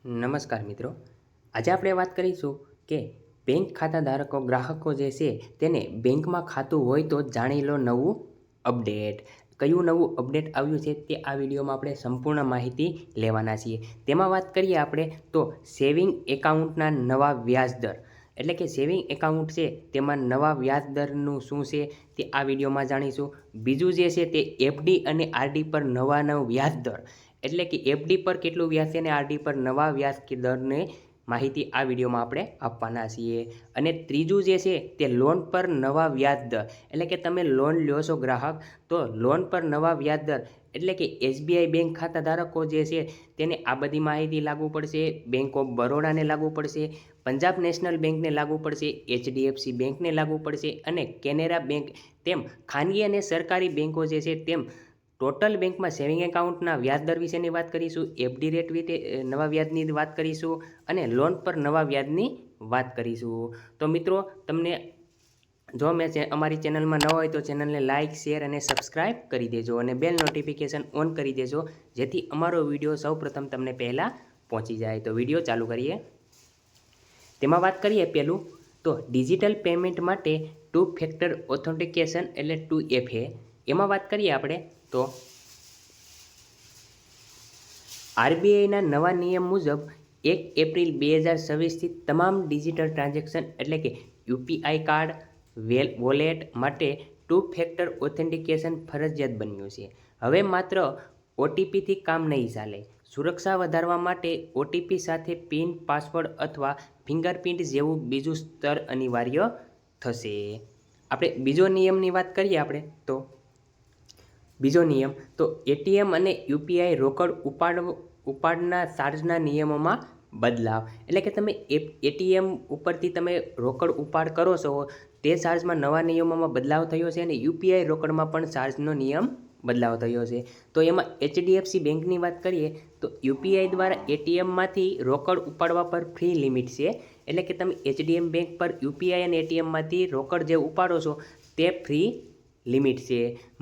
નમસ્કાર મિત્રો, આજે આપણે વાત કરીશું કે બેંક ખાતાધારકો ગ્રાહકો જે છે તેને બેંકમાં ખાતું હોય તો જાણી લો નવું અપડેટ. કયું નવું અપડેટ આવ્યું છે તે આ વિડીયોમાં આપણે સંપૂર્ણ માહિતી લેવાના છીએ. તેમાં વાત કરીએ આપણે તો સેવિંગ એકાઉન્ટના નવા વ્યાજદર, એટલે કે સેવિંગ એકાઉન્ટ છે તેમાં નવા વ્યાજદરનું શું છે તે આ વિડીયોમાં જાણીશું. બીજું જે છે તે એફડી અને આરડી પર નવા વ્યાજદર, એટલે કે એફડી પર કેટલું વ્યાજ છે અને આરડી પર નવા વ્યાજ દરને માહિતી આ વિડીયોમાં આપણે આપવાના છીએ. અને ત્રીજું જે છે તે લોન પર નવા વ્યાજ દર, એટલે કે તમે લોન લ્યો છો ગ્રાહક, તો લોન પર નવા વ્યાજ દર એટલે કે એસબીઆઈ બેંક ખાતાધારકો જે છે તેને આ બધી માહિતી લાગુ પડશે. બેંક ઓફ બરોડાને લાગુ પડશે, પંજાબ નેશનલ બેંકને લાગુ પડશે, એચડીએફસી બેંકને લાગુ પડશે અને કેનેરા બેંક, તેમ ખાનગી અને સરકારી બેંકો જે છે તેમ ટોટલ બેંકમાં સેવિંગ એકાઉન્ટના વ્યાજદર વિશેની વાત કરીશું, એફડી રેટ વિશે નવા વ્યાજની વાત કરીશું અને લોન પર નવા વ્યાજની વાત કરીશું. તો મિત્રો, તમને જો અમારી ચેનલમાં ન હોય તો ચેનલને લાઇક, શેર અને સબસ્ક્રાઈબ કરી દેજો અને બેલ નોટિફિકેશન ઓન કરી દેજો, જેથી અમારો વિડીયો સૌપ્રથમ તમને પહેલાં પહોંચી જાય. તો વિડીયો ચાલુ કરીએ. તેમાં વાત કરીએ પહેલું તો ડિજિટલ પેમેન્ટ માટે 2 ફેક્ટર ઓથેન્ટિકેશન એટલે 2FA. એમાં વાત કરીએ આપણે તો આરબીઆઈના નવા નિયમ મુજબ 1 એપ્રિલ 2026થી તમામ ડિજિટલ ટ્રાન્ઝેક્શન એટલે કે યુપીઆઈ કાર્ડ, વોલેટ માટે 2 ફેક્ટર ઓથેન્ટિકેશન ફરજિયાત બન્યું છે. હવે માત્ર ઓટીપીથી કામ નહીં ચાલે. સુરક્ષા વધારવા માટે ઓટીપી સાથે પિન, પાસવર્ડ અથવા ફિંગરપ્રિન્ટ જેવું બીજું સ્તર અનિવાર્ય થશે. આપણે બીજો નિયમની વાત કરીએ આપણે તો બીજો નિયમ તો એટીએમ અને યુપીઆઈ રોકડ ઉપાડના ચાર્જના નિયમોમાં બદલાવ, એટલે કે તમે એટીએમ ઉપરથી તમે રોકડ ઉપાડ કરો છો તે ચાર્જમાં નવા નિયમોમાં બદલાવ થયો છે અને યુપીઆઈ રોકડમાં પણ ચાર્જનો નિયમ બદલાવ થયો છે. તો એમાં એચડીએફસી બેંકની વાત કરીએ તો યુપીઆઈ દ્વારા એટીએમમાંથી રોકડ ઉપાડવા પર ફ્રી લિમિટ છે, એટલે કે તમે એચડીએમ બેંક પર યુપીઆઈ અને એટીએમમાંથી રોકડ જે ઉપાડો છો તે ફ્રી લિમિટ છે.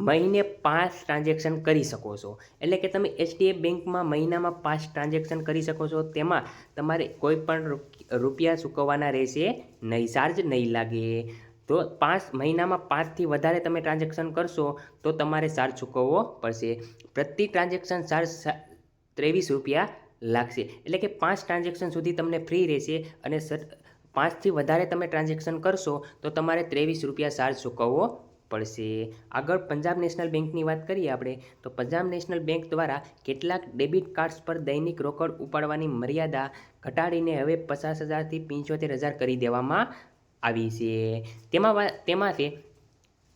મહિને 5 ટ્રાન્ઝેક્શન કરી શકો છો, એટલે કે તમે એચડીએફ બેંકમાં મહિનામાં 5 ટ્રાન્ઝેક્શન કરી શકો છો. તેમાં તમારે કોઈ પણ રૂપિયા ચૂકવવાના રહેશે નહીં, ચાર્જ નહીં લાગે. તો મહિનામાં 5થી વધારે તમે ટ્રાન્ઝેક્શન કરશો તો તમારે ચાર્જ ચૂકવવો પડશે. પ્રતિ ટ્રાન્ઝેક્શન ચાર્જ 23 રૂપિયા લાગશે, એટલે કે 5 ટ્રાન્ઝેક્શન સુધી તમને ફ્રી રહેશે અને 5થી વધારે તમે ટ્રાન્ઝેક્શન કરશો તો તમારે 23 રૂપિયા ચાર્જ ચૂકવવો પડશે. આગળ પંજાબ નેશનલ બેંકની વાત કરીએ આપણે તો પંજાબ નેશનલ બેંક દ્વારા કેટલાક ડેબિટ કાર્ડ્સ પર દૈનિક રોકડ ઉપાડવાની મર્યાદા ઘટાડીને હવે 50,000થી 75,000 કરી દેવામાં આવી છે. તેમાં છે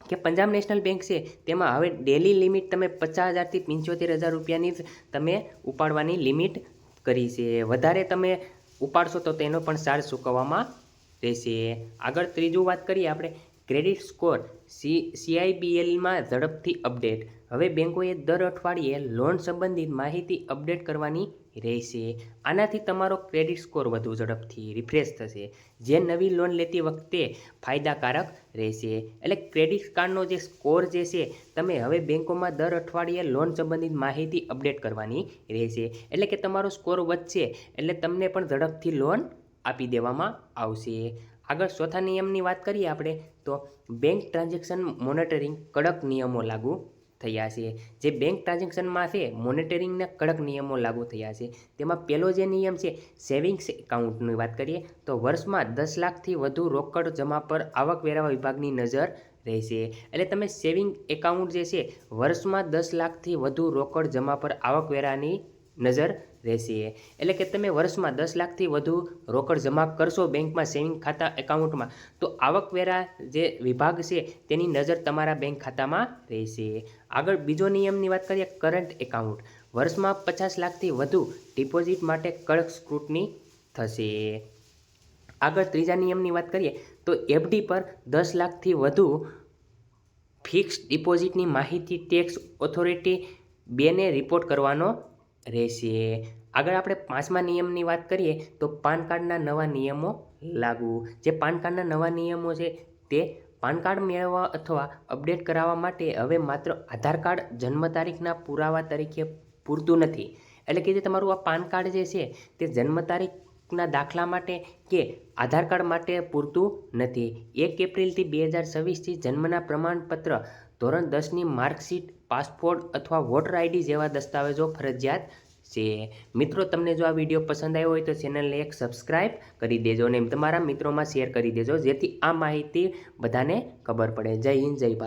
કે પંજાબ નેશનલ બેંક છે તેમાં હવે ડેલી લિમિટ તમે 50,000થી 75,000 રૂપિયાની જ તમે ઉપાડવાની લિમિટ કરી છે. વધારે તમે ઉપાડશો તો તેનો પણ ચાર્જ ચૂકવવામાં રહેશે. આગળ ત્રીજું વાત કરીએ આપણે ક્રેડિટ સ્કોર સીઆઈબીએલમાં ઝડપથી અપડેટ. હવે બેંકોએ દર અઠવાડિયે લોન સંબંધિત માહિતી અપડેટ કરવાની રહેશે. આનાથી તમારો ક્રેડિટ સ્કોર વધુ ઝડપથી રિફ્રેશ થશે, જે નવી લોન લેતી વખતે ફાયદાકારક રહેશે. એટલે ક્રેડિટ કાર્ડનો જે સ્કોર જે છે તમે હવે બેંકોમાં દર અઠવાડિયે લોન સંબંધિત માહિતી અપડેટ કરવાની રહેશે, એટલે કે તમારો સ્કોર વધશે એટલે તમને પણ ઝડપથી લોન આપી દેવામાં આવશે. આગળ ચોથા નિયમની વાત કરીએ આપણે તો બેંક ટ્રાન્ઝેક્શન મોનિટરિંગ કડક નિયમો લાગુ થયા છે. જે બેંક ટ્રાન્ઝેક્શનમાં છે મોનિટરિંગના કડક નિયમો લાગુ થયા છે. તેમાં પહેલો જે નિયમ છે સેવિંગ્સ એકાઉન્ટની વાત કરીએ તો વર્ષમાં 10 લાખથી વધુ રોકડ જમા પર આવકવેરા વિભાગની નજર રહેશે. એટલે તમે સેવિંગ એકાઉન્ટ જે છે વર્ષમાં 10 લાખથી વધુ રોકડ જમા પર આવકવેરાની નજર રહેશે. એટલે કે તમે વર્ષમાં 10 લાખથી વધુ રોકડ જમા કરશો બેંકમાં સેવિંગ ખાતા એકાઉન્ટમાં તો આવકવેરા જે વિભાગ છે તેની નજર તમારા બેંક ખાતામાં રહેશે. આગળ બીજો નિયમની વાત કરીએ કરંટ એકાઉન્ટ. વર્ષમાં 50 લાખથી વધુ ડિપોઝિટ માટે કડક સ્ક્રુટની થશે. આગળ ત્રીજા નિયમની વાત કરીએ તો એફડી પર 10 લાખથી વધુ ફિક્સ્ડ ડિપોઝિટની માહિતી ટેક્સ ઓથોરિટી 2ને રિપોર્ટ કરવાનો રહેશે. આગળ આપણે 5મા નિયમની વાત કરીએ તો પાન કાર્ડના નવા નિયમો લાગુ. જે પાન કાર્ડના નવા નિયમો છે તે પાન કાર્ડ મેળવવા અથવા અપડેટ કરાવવા માટે હવે માત્ર આધાર કાર્ડ જન્મ તારીખના પુરાવા તરીકે પૂરતું નથી. એટલે કે જે તમારું આ પાન કાર્ડ જે છે તે જન્મ તારીખના દાખલા માટે કે આધાર કાર્ડ માટે પૂરતું નથી. 1 એપ્રિલથી 2026થી જન્મના પ્રમાણપત્ર, ધોરણ 10ની માર્કશીટ, પાસપોર્ટ અથવા વોટર આઈડી જેવા દસ્તાવેજો ફરજિયાત છે. મિત્રો, તમને જો આ વિડીયો પસંદ આવ્યો હોય તો ચેનલને એક સબસ્ક્રાઈબ કરી દેજો અને તમારા મિત્રોમાં શેર કરી દેજો, જેથી આ માહિતી બધાને ખબર પડે. જય હિન્દ, જય ભારત.